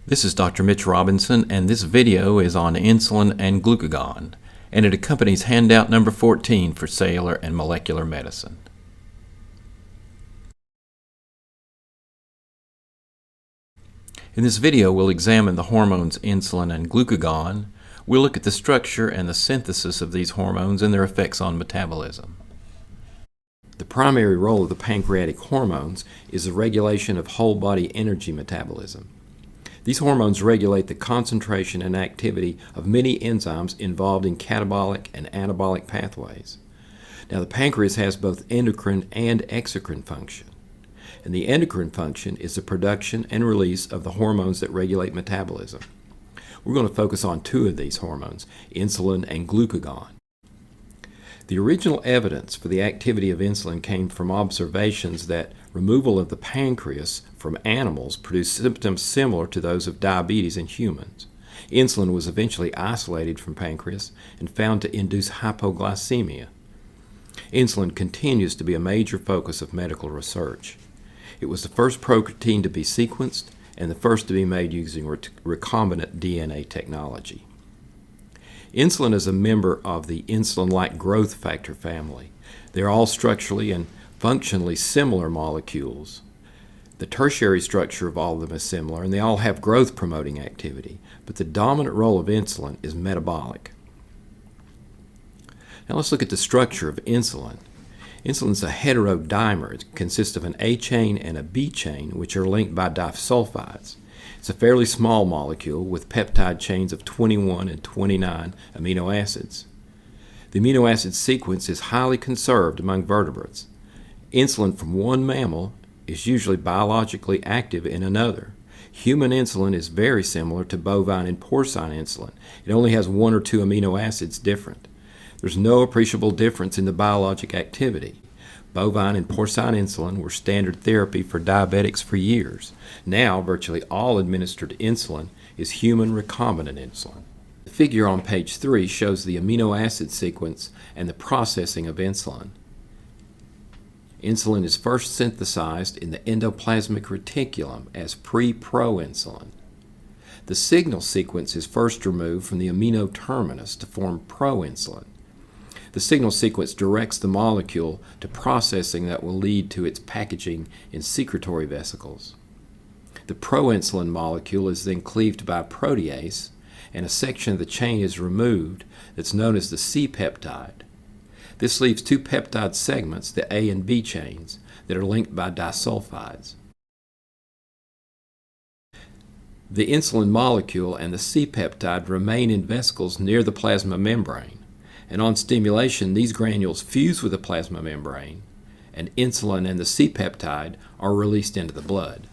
This is Dr. Mitch Robinson, and this video is on insulin and glucagon, and it accompanies handout number 14 for cellular and molecular medicine. In this video, we'll examine the hormones insulin and glucagon. We'll look at the structure and the synthesis of these hormones and their effects on metabolism. The primary role of the pancreatic hormones is the regulation of whole-body energy metabolism. These hormones regulate the concentration and activity of many enzymes involved in catabolic and anabolic pathways. Now, the pancreas has both endocrine and exocrine function. And the endocrine function is the production and release of the hormones that regulate metabolism. We're going to focus on two of these hormones, insulin and glucagon. The original evidence for the activity of insulin came from observations that removal of the pancreas from animals produced symptoms similar to those of diabetes in humans. Insulin was eventually isolated from pancreas and found to induce hypoglycemia. Insulin continues to be a major focus of medical research. It was the first protein to be sequenced and the first to be made using recombinant DNA technology. Insulin is a member of the insulin-like growth factor family. They're all structurally and functionally similar molecules. The tertiary structure of all of them is similar, and they all have growth-promoting activity, but the dominant role of insulin is metabolic. Now let's look at the structure of insulin. Insulin is a heterodimer. It consists of an A chain and a B chain, which are linked by disulfides. It's a fairly small molecule with peptide chains of 21 and 29 amino acids. The amino acid sequence is highly conserved among vertebrates. Insulin from one mammal is usually biologically active in another. Human insulin is very similar to bovine and porcine insulin. It only has one or two amino acids different. There's no appreciable difference in the biologic activity. Bovine and porcine insulin were standard therapy for diabetics for years. Now, virtually all administered insulin is human recombinant insulin. The figure on page 3 shows the amino acid sequence and the processing of insulin. Insulin is first synthesized in the endoplasmic reticulum as pre-proinsulin. The signal sequence is first removed from the amino terminus to form proinsulin. The signal sequence directs the molecule to processing that will lead to its packaging in secretory vesicles. The proinsulin molecule is then cleaved by a protease, and a section of the chain is removed that's known as the C-peptide. This leaves two peptide segments, the A and B chains, that are linked by disulfides. The insulin molecule and the C-peptide remain in vesicles near the plasma membrane. And on stimulation, these granules fuse with the plasma membrane, and insulin and the C-peptide are released into the blood.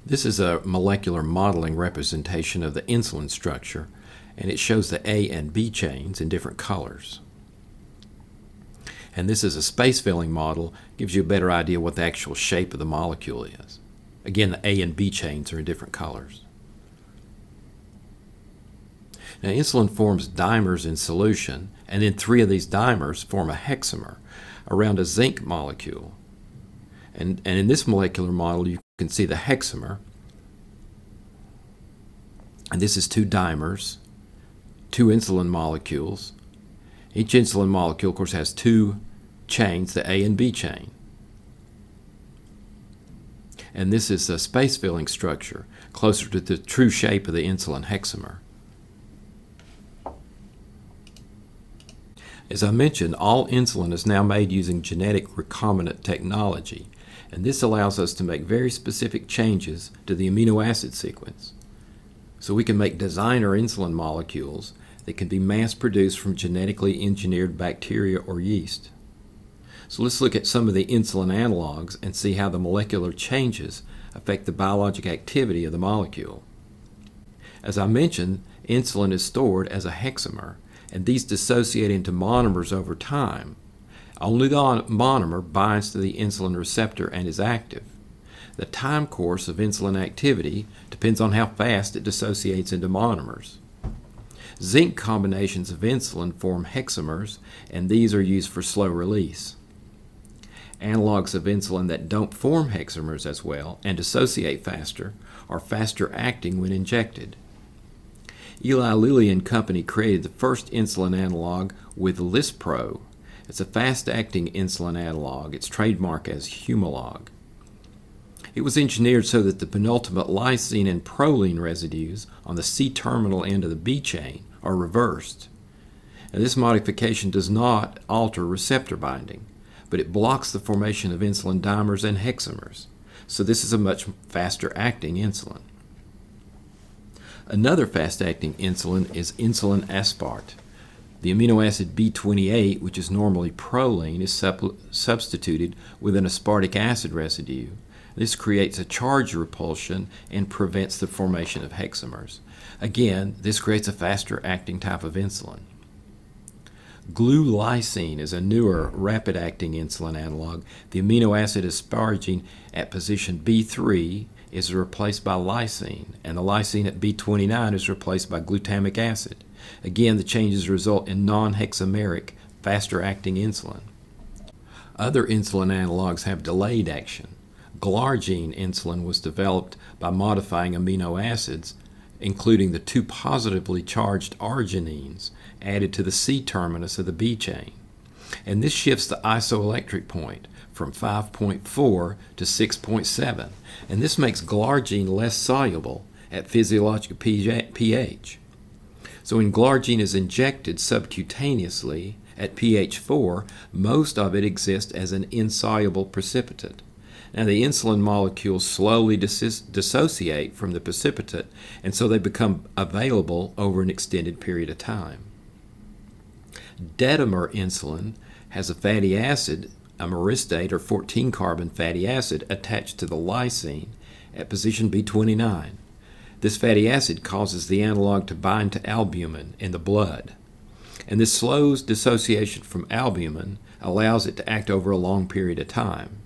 This is a molecular modeling representation of the insulin structure, and it shows the A and B chains in different colors. And this is a space-filling model, gives you a better idea what the actual shape of the molecule is. Again, the A and B chains are in different colors. Now, insulin forms dimers in solution, and then three of these dimers form a hexamer around a zinc molecule. And in this molecular model, you can see the hexamer. And this is two dimers, two insulin molecules. Each insulin molecule, of course, has two chains, the A and B chain. And this is a space-filling structure, closer to the true shape of the insulin hexamer. As I mentioned, all insulin is now made using genetic recombinant technology, and this allows us to make very specific changes to the amino acid sequence. So we can make designer insulin molecules that can be mass-produced from genetically engineered bacteria or yeast. So let's look at some of the insulin analogs and see how the molecular changes affect the biologic activity of the molecule. As I mentioned, insulin is stored as a hexamer, and these dissociate into monomers over time. Only the monomer binds to the insulin receptor and is active. The time course of insulin activity depends on how fast it dissociates into monomers. Zinc combinations of insulin form hexamers, and these are used for slow release. Analogs of insulin that don't form hexamers as well and dissociate faster are faster acting when injected. Eli Lilly and Company created the first insulin analog with Lispro. It's a fast-acting insulin analog. It's trademarked as Humalog. It was engineered so that the penultimate lysine and proline residues on the C-terminal end of the B chain are reversed. Now, this modification does not alter receptor binding, but it blocks the formation of insulin dimers and hexamers. So this is a much faster-acting insulin. Another fast-acting insulin is insulin aspart. The amino acid B28, which is normally proline, is substituted with an aspartic acid residue. This creates a charge repulsion and prevents the formation of hexamers. Again, this creates a faster-acting type of insulin. Glulisine is a newer, rapid-acting insulin analog. The amino acid asparagine at position B3 is replaced by lysine, and the lysine at B29 is replaced by glutamic acid. Again, the changes result in non-hexameric, faster-acting insulin. Other insulin analogs have delayed action. Glargine insulin was developed by modifying amino acids, including the two positively charged arginines added to the C-terminus of the B chain. And this shifts the isoelectric point from 5.4 to 6.7, and this makes glargine less soluble at physiological pH. So when glargine is injected subcutaneously at pH 4, most of it exists as an insoluble precipitate. Now the insulin molecules slowly dissociate from the precipitate, and so they become available over an extended period of time. Dedimer insulin has a fatty acid, a myristate or 14-carbon fatty acid, attached to the lysine at position B29. This fatty acid causes the analog to bind to albumin in the blood, and this slows dissociation from albumin, allows it to act over a long period of time.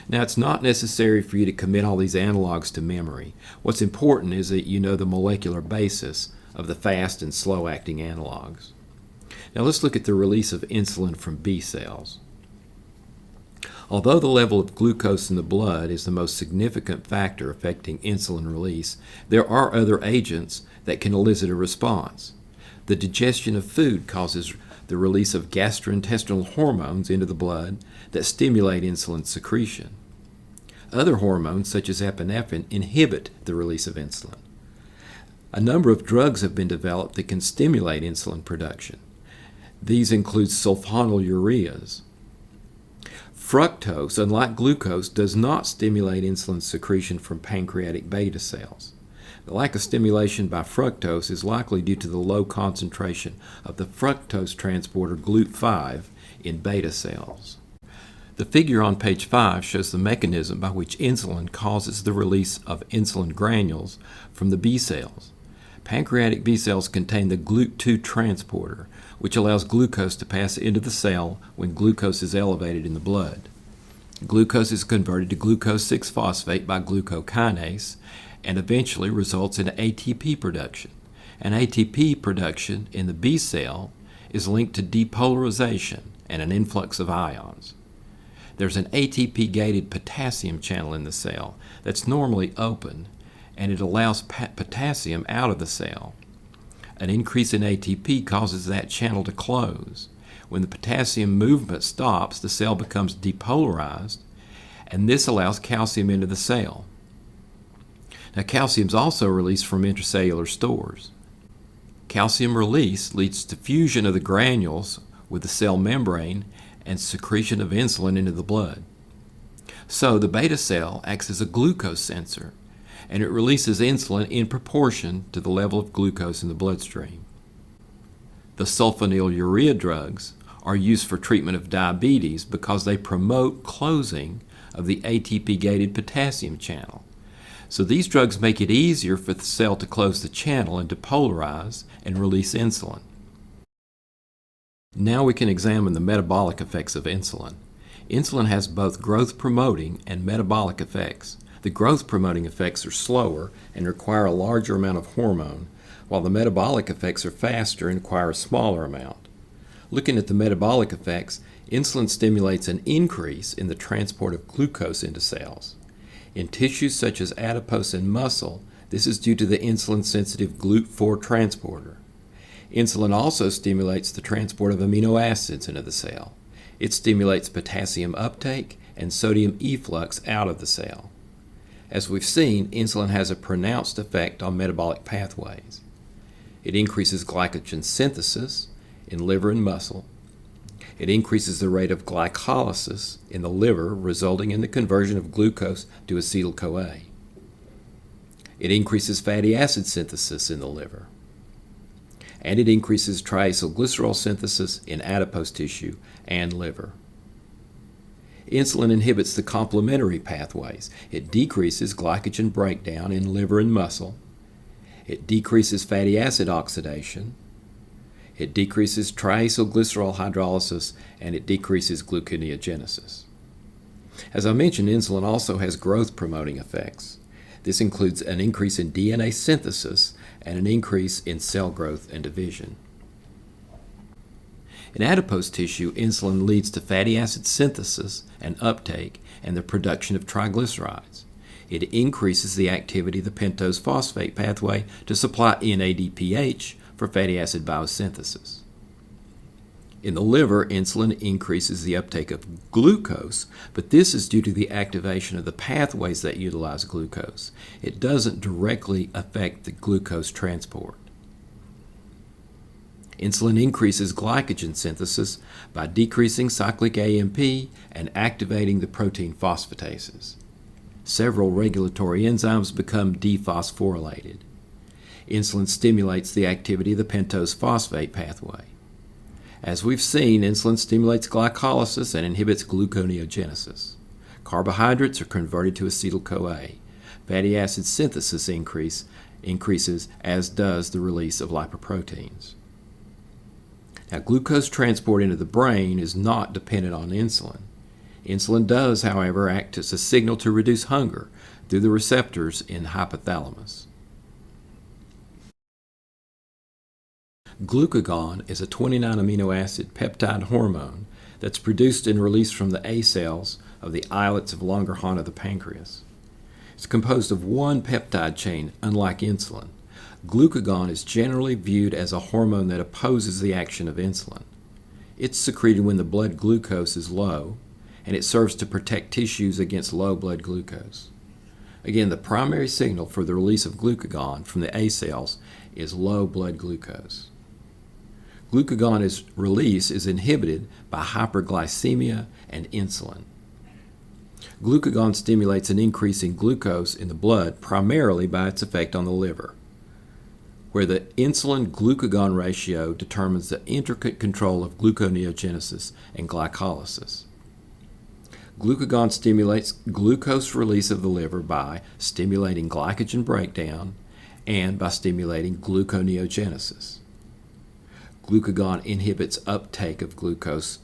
Now, it's not necessary for you to commit all these analogs to memory. What's important is that you know the molecular basis of the fast and slow-acting analogs. Now, let's look at the release of insulin from B cells. Although the level of glucose in the blood is the most significant factor affecting insulin release, there are other agents that can elicit a response. The digestion of food causes the release of gastrointestinal hormones into the blood that stimulate insulin secretion. Other hormones, such as epinephrine, inhibit the release of insulin. A number of drugs have been developed that can stimulate insulin production. These include sulfonylureas. Fructose, unlike glucose, does not stimulate insulin secretion from pancreatic beta cells. The lack of stimulation by fructose is likely due to the low concentration of the fructose transporter GLUT5 in beta cells. The figure on page 5 shows the mechanism by which insulin causes the release of insulin granules from the B cells. Pancreatic B cells contain the GLUT2 transporter, which allows glucose to pass into the cell when glucose is elevated in the blood. Glucose is converted to glucose 6-phosphate by glucokinase and eventually results in ATP production. And ATP production in the B cell is linked to depolarization and an influx of ions. There's an ATP-gated potassium channel in the cell that's normally open, and it allows potassium out of the cell. An increase in ATP causes that channel to close. When the potassium movement stops, the cell becomes depolarized, and this allows calcium into the cell. Now, calcium is also released from intracellular stores. Calcium release leads to fusion of the granules with the cell membrane and secretion of insulin into the blood. So the beta cell acts as a glucose sensor, and it releases insulin in proportion to the level of glucose in the bloodstream. The sulfonylurea drugs are used for treatment of diabetes because they promote closing of the ATP-gated potassium channel. So these drugs make it easier for the cell to close the channel and depolarize and release insulin. Now we can examine the metabolic effects of insulin. Insulin has both growth-promoting and metabolic effects. The growth-promoting effects are slower and require a larger amount of hormone, while the metabolic effects are faster and require a smaller amount. Looking at the metabolic effects, insulin stimulates an increase in the transport of glucose into cells. In tissues such as adipose and muscle, this is due to the insulin-sensitive GLUT4 transporter. Insulin also stimulates the transport of amino acids into the cell. It stimulates potassium uptake and sodium efflux out of the cell. As we've seen, insulin has a pronounced effect on metabolic pathways. It increases glycogen synthesis in liver and muscle. It increases the rate of glycolysis in the liver, resulting in the conversion of glucose to acetyl-CoA. It increases fatty acid synthesis in the liver. And it increases triacylglycerol synthesis in adipose tissue and liver. Insulin inhibits the complementary pathways. It decreases glycogen breakdown in liver and muscle. It decreases fatty acid oxidation. It decreases triacylglycerol hydrolysis, and it decreases gluconeogenesis. As I mentioned, insulin also has growth-promoting effects. This includes an increase in DNA synthesis and an increase in cell growth and division. In adipose tissue, insulin leads to fatty acid synthesis and uptake and the production of triglycerides. It increases the activity of the pentose phosphate pathway to supply NADPH for fatty acid biosynthesis. In the liver, insulin increases the uptake of glucose, but this is due to the activation of the pathways that utilize glucose. It doesn't directly affect the glucose transport. Insulin increases glycogen synthesis by decreasing cyclic AMP and activating the protein phosphatases. Several regulatory enzymes become dephosphorylated. Insulin stimulates the activity of the pentose phosphate pathway. As we've seen, insulin stimulates glycolysis and inhibits gluconeogenesis. Carbohydrates are converted to acetyl-CoA. Fatty acid synthesis increases, as does the release of lipoproteins. Now, glucose transport into the brain is not dependent on insulin. Insulin does, however, act as a signal to reduce hunger through the receptors in the hypothalamus. Glucagon is a 29 amino acid peptide hormone that's produced and released from the A cells of the islets of Langerhans of the pancreas. It's composed of one peptide chain, unlike insulin. Glucagon is generally viewed as a hormone that opposes the action of insulin. It's secreted when the blood glucose is low, and it serves to protect tissues against low blood glucose. Again, the primary signal for the release of glucagon from the A cells is low blood glucose. Glucagon's release is inhibited by hyperglycemia and insulin. Glucagon stimulates an increase in glucose in the blood primarily by its effect on the liver, where the insulin-glucagon ratio determines the intricate control of gluconeogenesis and glycolysis. Glucagon stimulates glucose release of the liver by stimulating glycogen breakdown and by stimulating gluconeogenesis. Glucagon inhibits uptake of glucose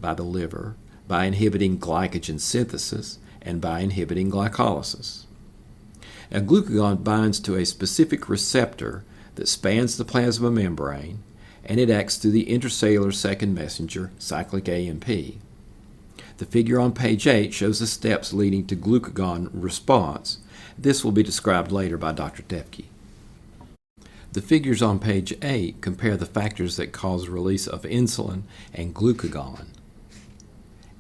by the liver by inhibiting glycogen synthesis and by inhibiting glycolysis. Now, glucagon binds to a specific receptor that spans the plasma membrane, and it acts through the intracellular second messenger, cyclic AMP. The figure on page 8 shows the steps leading to glucagon response. This will be described later by Dr. Tefke. The figures on page 8 compare the factors that cause release of insulin and glucagon.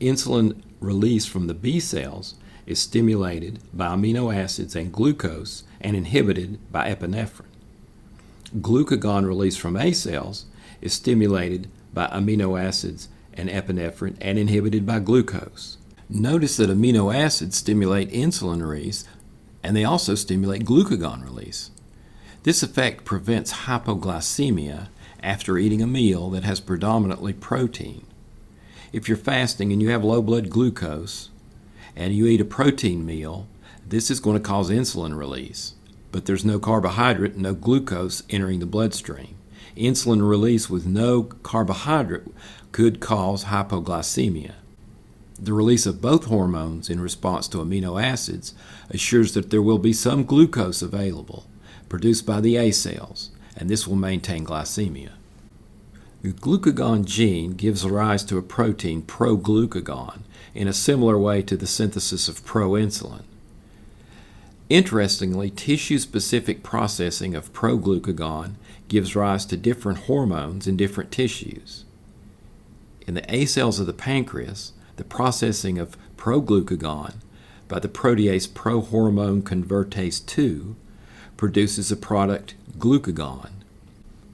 Insulin release from the B cells is stimulated by amino acids and glucose and inhibited by epinephrine. Glucagon release from A cells is stimulated by amino acids and epinephrine and inhibited by glucose. Notice that amino acids stimulate insulin release, and they also stimulate glucagon release. This effect prevents hypoglycemia after eating a meal that has predominantly protein. If you're fasting and you have low blood glucose and you eat a protein meal, this is going to cause insulin release, but there's no carbohydrate, no glucose entering the bloodstream. Insulin release with no carbohydrate could cause hypoglycemia. The release of both hormones in response to amino acids assures that there will be some glucose available, produced by the A cells, and this will maintain glycemia. The glucagon gene gives rise to a protein, proglucagon, in a similar way to the synthesis of proinsulin. Interestingly, tissue-specific processing of proglucagon gives rise to different hormones in different tissues. In the A cells of the pancreas, the processing of proglucagon by the protease prohormone convertase 2 produces a product glucagon.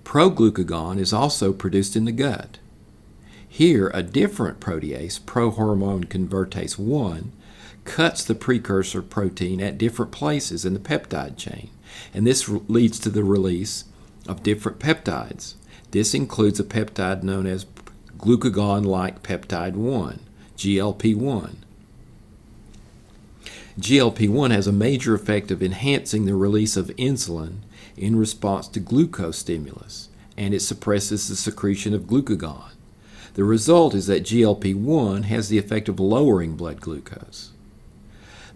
Proglucagon is also produced in the gut. Here, a different protease, prohormone convertase 1, cuts the precursor protein at different places in the peptide chain, and this leads to the release of different peptides. This includes a peptide known as glucagon-like peptide 1, GLP-1. GLP-1 has a major effect of enhancing the release of insulin in response to glucose stimulus, and it suppresses the secretion of glucagon. The result is that GLP-1 has the effect of lowering blood glucose.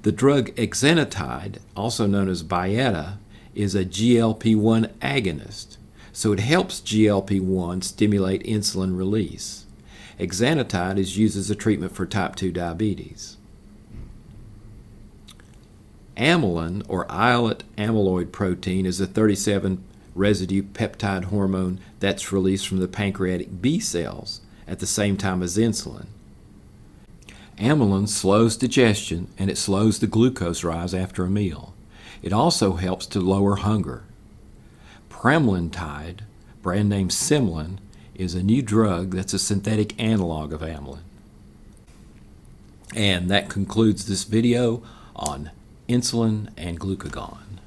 The drug exenatide, also known as Byetta, is a GLP-1 agonist, so it helps GLP-1 stimulate insulin release. Exenatide is used as a treatment for type 2 diabetes. Amylin, or islet amyloid protein, is a 37 residue peptide hormone that's released from the pancreatic B cells at the same time as insulin. Amylin slows digestion and it slows the glucose rise after a meal. It also helps to lower hunger. Pramlintide, brand name Simlin, is a new drug that's a synthetic analog of amylin. And that concludes this video on insulin and glucagon.